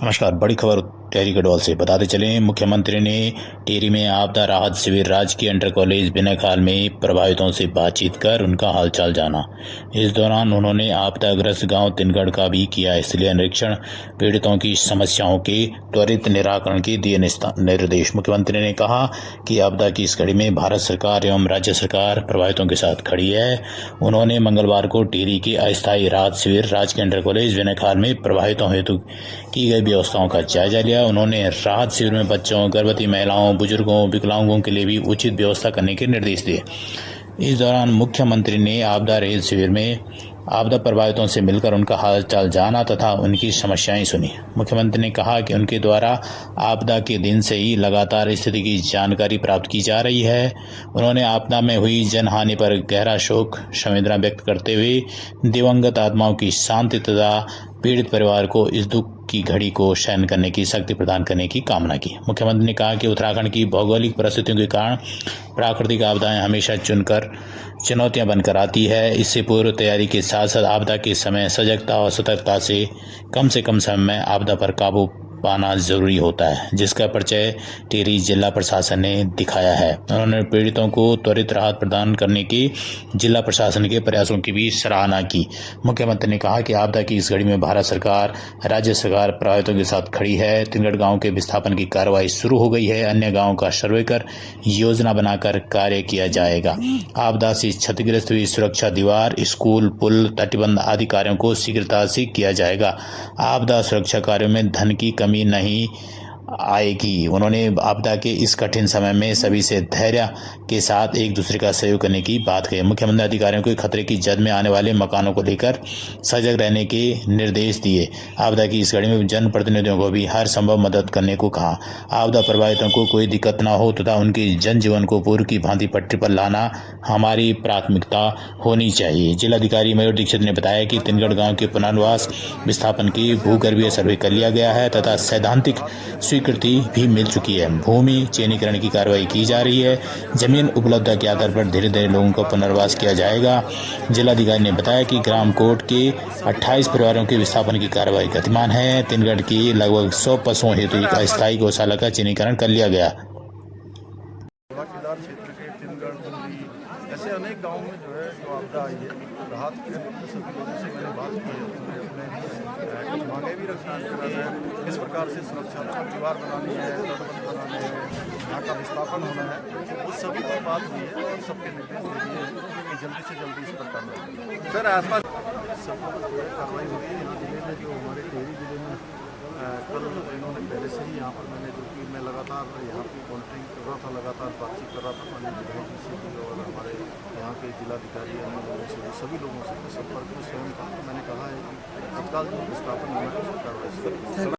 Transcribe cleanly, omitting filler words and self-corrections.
नमस्कार। बड़ी खबर टिहरी गढ़वाल से बताते चलें। मुख्यमंत्री ने टिहरी में आपदा राहत शिविर राजकीय इंटर कॉलेज बिनखाल में प्रभावितों से बातचीत कर उनका हालचाल जाना। इस दौरान उन्होंने आपदाग्रस्त गांव तिनगढ़ का भी किया स्थलीय निरीक्षण। पीड़ितों की समस्याओं के त्वरित निराकरण के दिए निर्देश। मुख्यमंत्री ने कहा कि आपदा की इस घड़ी में भारत सरकार एवं राज्य सरकार प्रभावितों के साथ खड़ी है। उन्होंने मंगलवार को टिहरी के अस्थायी राहत शिविर राजकीय इंटर कॉलेज बिनखाल में प्रभावितों हेतु की गई व्यवस्थाओं का जायजा लिया। उन्होंने राहत शिविर में बच्चों, गर्भवती महिलाओं, बुजुर्गों, विकलांगों के लिए भी उचित व्यवस्था करने के निर्देश दिए। इस दौरान मुख्यमंत्री ने आपदा राहत शिविर में आपदा प्रभावितों से मिलकर उनका हालचाल जाना तथा उनकी समस्याएं सुनी। मुख्यमंत्री ने कहा कि उनके द्वारा आपदा के दिन से ही लगातार स्थिति की जानकारी प्राप्त की जा रही है। उन्होंने आपदा में हुई जनहानि पर गहरा शोक संवेदना व्यक्त करते हुए दिवंगत आत्माओं की शांति तथा पीड़ित परिवार को इस दुख की घड़ी को सहन करने की शक्ति प्रदान करने की कामना की। मुख्यमंत्री ने कहा कि उत्तराखंड की भौगोलिक परिस्थितियों के कारण प्राकृतिक आपदाएं हमेशा चुनौतियां बनकर आती है। इससे पूर्व तैयारी के साथ साथ आपदा के समय सजगता और सतर्कता से कम समय में आपदा पर काबू पाना जरूरी होता है, जिसका परिचय टिहरी जिला प्रशासन ने दिखाया है। उन्होंने पीड़ितों को त्वरित राहत प्रदान करने की जिला प्रशासन के प्रयासों की भी सराहना की। मुख्यमंत्री ने कहा कि आपदा की इस घड़ी में भारत सरकार, राज्य सरकार प्रभावितों के साथ खड़ी है। तिनगढ़ गांव के विस्थापन की कार्रवाई शुरू हो गई है। अन्य गांवों का सर्वे कर योजना बनाकर कार्य किया जाएगा। आपदा से क्षतिग्रस्त हुई सुरक्षा दीवार, स्कूल, पुल, तटबंध आदि कार्यों को शीघ्रता से किया जाएगा। आपदा सुरक्षा कार्यों में धन की कमी नहीं आएगी। उन्होंने आपदा के इस कठिन समय में सभी से धैर्य के साथ एक दूसरे का सहयोग करने की बात कही। मुख्यमंत्री अधिकारियों को खतरे की जद में आने वाले मकानों को लेकर सजग रहने के निर्देश दिए। आपदा की इस घड़ी में जनप्रतिनिधियों को भी हर संभव मदद करने को कहा। आपदा प्रभावितों को कोई दिक्कत न हो तथा उनके जनजीवन को पूर्व की भांति पटरी पर लाना हमारी प्राथमिकता होनी चाहिए। जिलाधिकारी मयूर दीक्षित ने बताया कि तिनगढ़ गाँव के पुनर्वास विस्थापन की भूगर्भीय सर्वे कर लिया गया है तथा सैद्धांतिक स्वीकृति भी मिल चुकी है। भूमि चयनीकरण की कार्रवाई की जा रही है। जमीन उपलब्धता के आधार पर धीरे धीरे लोगों का पुनर्वास किया जाएगा। जिलाधिकारी ने बताया कि ग्राम कोट के 28 परिवारों के विस्थापन की कार्रवाई गतिमान है। तिनगढ़ की लगभग 100 पशुओं हेतु एक अस्थायी गौशाला का चयनीकरण कर लिया गया। क्षेत्र के तिनगढ़, बंदी ऐसे अनेक गाँव में जो है जो आपदा आई है, राहत के सभी लोगों से मैंने बात की है। उन्होंने अपने कुछ मांगे भी रखी है, किस प्रकार से सुरक्षात्मक दीवार बनानी है, तटबंध बनाने हैं, यहाँ का विस्थापन होना है, उस सभी पर बात हुई है और सबके निर्देश दे दिए हैं कि जल्दी से जल्दी इस पर करना है। सर आसपास सब कार्रवाई हो रही है यहाँ जिले में, जो हमारे टिहरी जिले में कल इन्होंने पहले से ही यहाँ पर मैंने जो कि मैं लगातार यहाँ की मॉनिटरिंग कर रहा था, लगातार बातचीत कर रहा था माननीय विधायक जी से और हमारे यहाँ के जिलाधिकारी अन्य लोगों से, सभी लोगों से संपर्क में स्वयं था। मैंने कहा है कि तत्काल जो विस्थापन होना है उसकी कार्रवाई